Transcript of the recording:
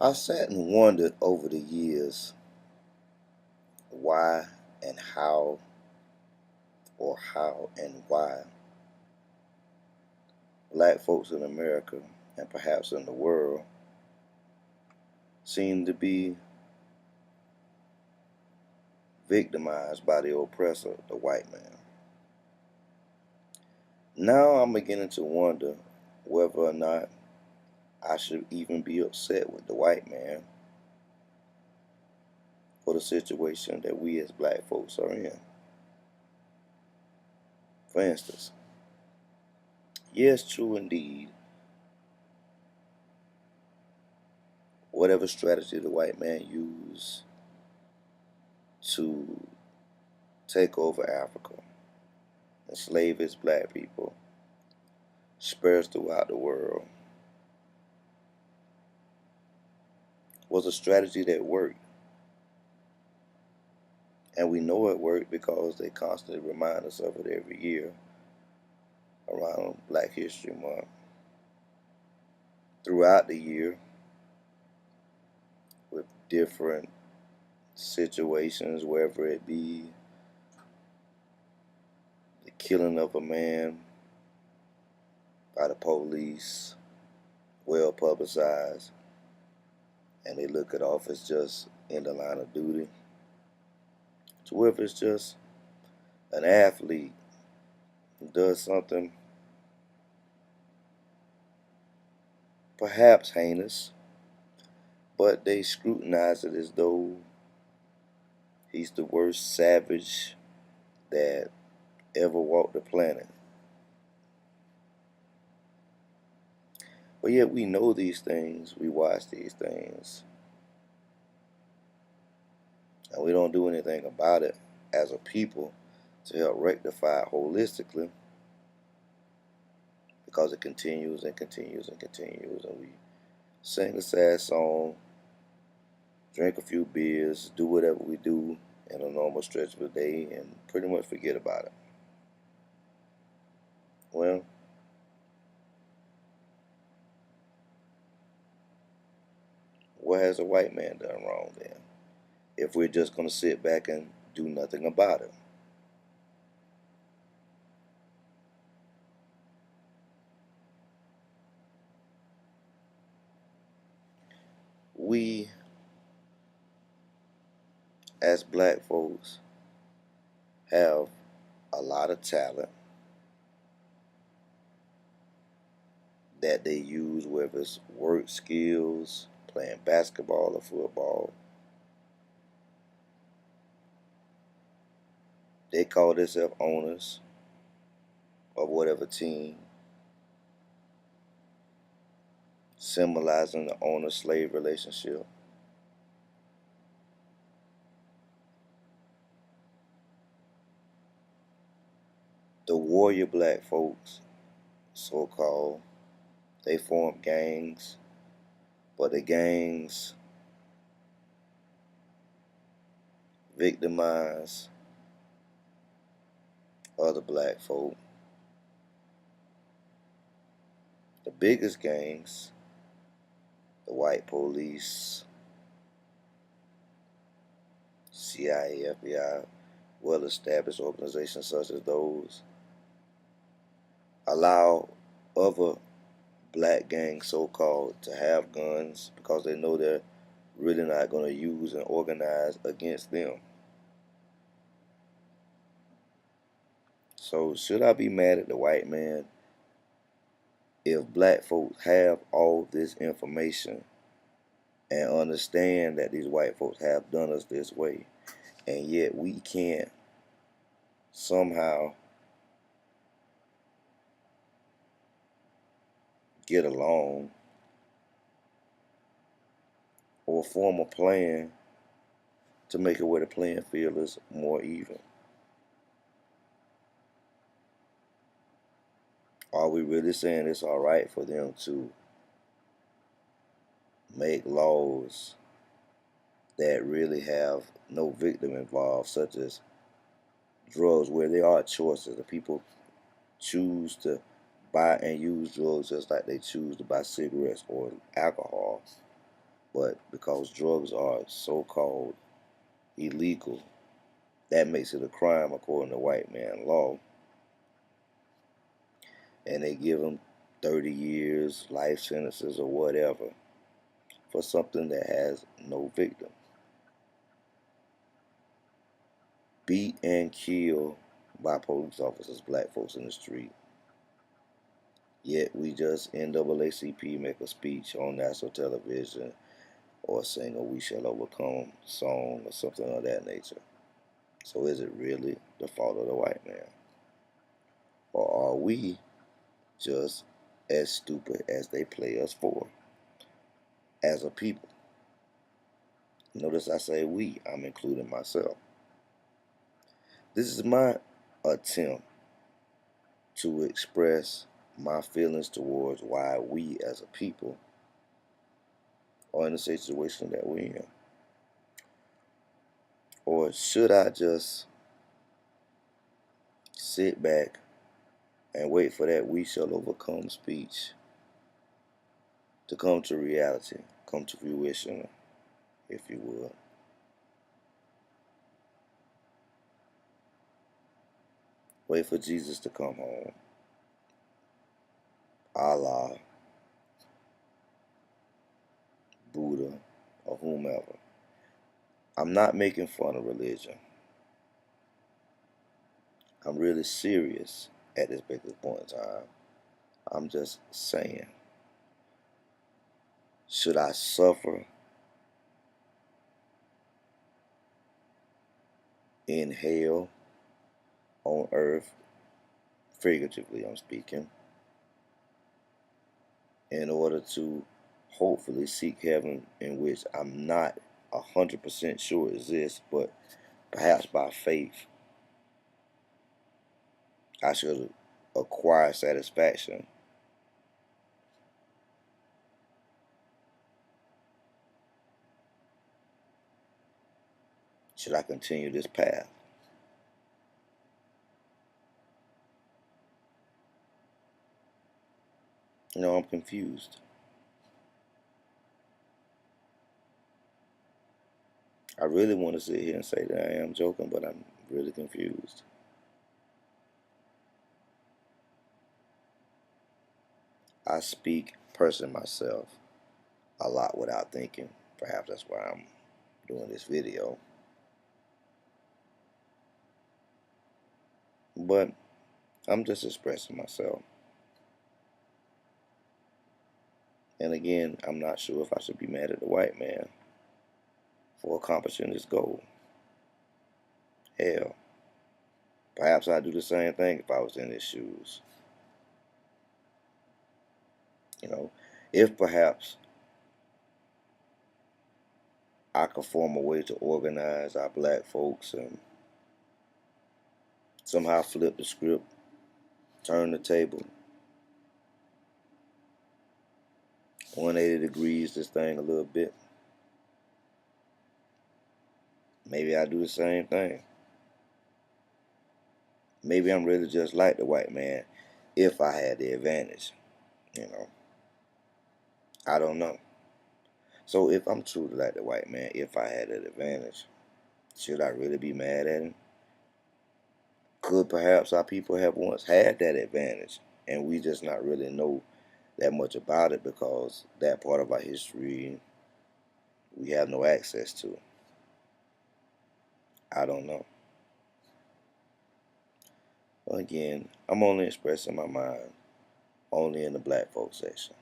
I've sat and wondered over the years why and how, or how and why, black folks in America and perhaps in the world seem to be victimized by the oppressor, the white man. Now I'm beginning to wonder whether or not I should even be upset with the white man for the situation that we as black folks are in. For instance, yes, true indeed, whatever strategy the white man used to take over Africa, enslave its black people, spread throughout the world, was a strategy that worked. And we know it worked because they constantly remind us of it every year around Black History Month. Throughout the year, with different situations, wherever it be the killing of a man by the police, well publicized, and they look it off as just in the line of duty, to whether it's just an athlete who does something perhaps heinous, but they scrutinize it as though he's the worst savage that ever walked the planet. But yet we know these things, we watch these things, and we don't do anything about it as a people to help rectify it holistically, because it continues and continues and continues, and we sing a sad song, drink a few beers, do whatever we do in a normal stretch of the day, and pretty much forget about it. Well, what has a white man done wrong then, if we're just going to sit back and do nothing about it? We, as black folks, have a lot of talent that they use, whether it's work skills, playing basketball or football. They call themselves owners of whatever team, symbolizing the owner-slave relationship. The warrior black folks, so-called, they form gangs, but the gangs victimize other black folk. The biggest gangs, the white police, CIA, FBI, well-established organizations such as those, allow other black gangs, so-called, to have guns because they know they're really not going to use and organize against them. So should I be mad at the white man if black folks have all this information and understand that these white folks have done us this way, and yet we can't somehow get along or form a plan to make it where the playing field is more even? Are we really saying it's all right for them to make laws that really have no victim involved, such as drugs, where there are choices? The people choose to buy and use drugs just like they choose to buy cigarettes or alcohol. But because drugs are so-called illegal, that makes it a crime according to white man law. And they give them 30 years, life sentences, or whatever for something that has no victim. Beat and killed by police officers, black folks in the street. Yet we just NAACP make a speech on national television or sing a "We Shall Overcome" song or something of that nature. So is it really the fault of the white man? Or are we just as stupid as they play us for as a people? Notice I say we, I'm including myself. This is my attempt to express my feelings towards why we as a people are in the situation that we're in. Or should I just sit back and wait for that "We Shall Overcome" speech to come to reality, come to fruition, if you would? Wait for Jesus to come home. Allah, Buddha, or whomever. I'm not making fun of religion. I'm really serious at this particular point in time. I'm just saying, should I suffer in hell on earth, figuratively I'm speaking, in order to hopefully seek heaven, in which I'm not 100% sure exists, but perhaps by faith I should acquire satisfaction? Should I continue this path? I'm confused. I really want to sit here and say that I am joking, but I'm really confused. I speak person myself a lot without thinking. Perhaps that's why I'm doing this video. But I'm just expressing myself. And again, I'm not sure if I should be mad at the white man for accomplishing this goal. Hell, perhaps I'd do the same thing if I was in his shoes. If perhaps I could form a way to organize our black folks and somehow flip the script, turn the table 180 degrees this thing a little bit, maybe I do the same thing. Maybe I'm really just like the white man if I had the advantage. I don't know. So if I'm truly like the white man, if I had that advantage, should I really be mad at him? Could perhaps our people have once had that advantage and we just not really know that much about it because that part of our history we have no access to? I don't know. Again, I'm only expressing my mind only in the black folk section.